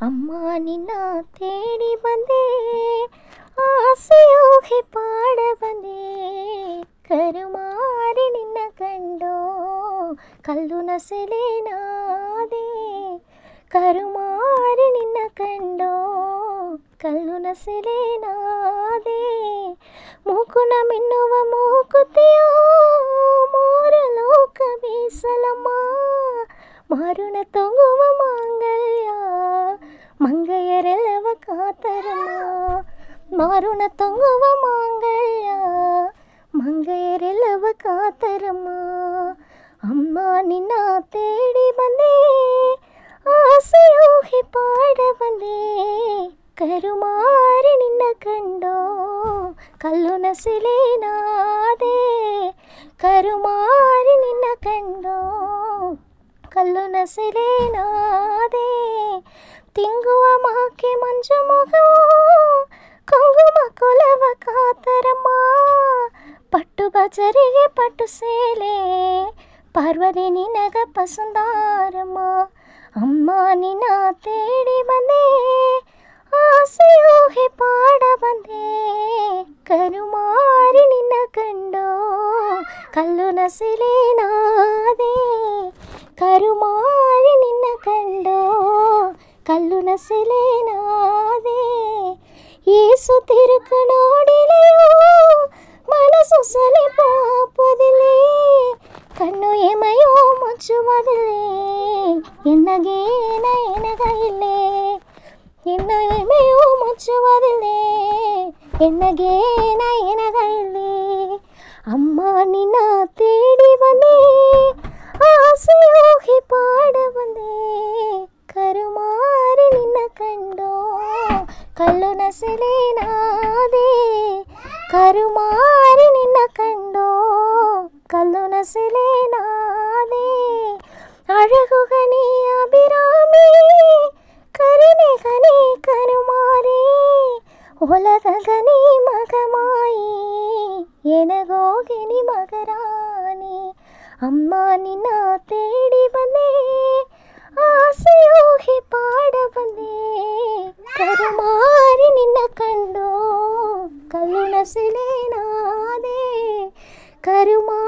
ಅಮ್ಮ ನಿನ್ನ ತೇಡಿ ಬಂದೆ, ಆಸೆಯೋಗಿ ಪಾಡ ಬಂದೆ, ಕರುಮಾರಿ ನಿನ್ನ ಕಂಡೋ ಕಲ್ಲು ನಸೆಲೆ ನಾದೆ, ಕರುಮಾರಿ ನಿನ್ನ ಕಂಡೋ ಕಲ್ಲು ನಸೆಲೆ ನಾದೆ, ಮೂಕುನ ಮಿನ್ನುವ ಮೂಕುತಿಯ ಮೂರು ಲೋಕ ಬೀಸಲಮ್ಮ, ಮಾರುಣ ತೊಂಗುವ ಮಾಂಗಲ್ಯ ಮಂಗಯರೆಲ್ಲವ ಕಾತರಮ್ಮ, ಮಾರುಣ ತೊಂಗುವ ಮಾಂಗಲ್ಯ ಮಂಗಯರೆಲ್ಲವ ಕಾತರಮ್ಮ. ಅಮ್ಮ ನಿನ್ನ ತೇಡಿ ಬಂದೆ, ಆಸೆಯೋಗಿ ಪಾಡ ಬಂದೆ, ಕರುಮಾರಿ ನಿನ್ನ ಕಂಡೋ ಕಲ್ಲು ನಸೆಲೆ ನಾದೆ, ಕರುಮಾರಿ ನಿನ್ನ ಕಂಡೋ ಕಲ್ಲು ನಸೆಲೆ ನಾದೆ, ತಿಂಗುವ ಮಾಕೆ ಮಂಜು ಮೊಗವು ಕುಂಗುಮ ಕೊಲವ ಕಾತರಮ್ಮ, ಪಟ್ಟು ಬಜರಿಗೆ ಪಟ್ಟು ಸೇಲೆ ಪಾರ್ವತಿ ನಿನಗ ಪಸಂದಾರಮ್ಮ. ಅಮ್ಮ ನಿನ್ನ ತೇಡಿ ಬಂದೆ, ಆಸೆಯೋಗಿ ಪಾಡ ಬಂದೆ, ಕರುಮಾರಿ ನಿನ್ನ ಕಂಡೋ ಕಲ್ಲು ನಸೆಲೆ ನಾದೆ, ಕರುಮಾರಿ ನಿನ್ನ ಕಂಡೋ ಕಲ್ಲು ನಸೆಲೆ ನಾದೆ. ಏಸು ತಿರುಕ ನೋಡಿಲೆಯೋ ಮನಸ್ಸು ಸಲಿಪಾಪದಿಲೆ, ಕಣ್ಣು ಎಮೆಯೋ ಮುಚ್ಚುವುದಿಲೆ, ಎನ್ನಗೇನ ಎನಗ ಇಲ್ಲೇ, ಎನ್ನ ಎಮೆಯೋ ಮುಚ್ಚುವುದಿಲೆ, ಎನ್ನಗೇನ ಎನಗ ಇಲ್ಲೇ. ಅಮ್ಮ ನಿನ್ನ ತೇಡಿ ಬಂದೆ, ಆಸೆಯೋಗಿ ಪಾಡ ಬಂದೆ, ಕರುಮಾರಿ ನಿನ್ನ ಕಂಡೋ ಕಲ್ಲು ನಸೆಲೆ ನಾದೆ, ಕರುಮಾರಿ ನಿನ್ನ ಕಂಡೋ ಕಲ್ಲು ನಸೆಲೆ ನಾದೆ. ಅழகு ಗನಿ ಅಭಿರಾಮಿ ಕರುಣೆ ಗನಿ ಕರುಮಾರಿ, ಒಲದ ಗನಿ ಮಗಮಾಯಿ ಎನಗೋಗಿನಿ ಮಗರಾಣಿ. ಅಮ್ಮ ನಿನ್ನ ತೇಡಿ ಬಂದೆ, ಆಸೆಯೋಗಿ ಪಾಡ ಬಂದೆ, ಕರುಮಾರಿ ನಿನ್ನ ಕಂಡೋ ಕಲ್ಲು ನಸೆಲೆ ನಾದೆ, ಕರುಮಾರಿ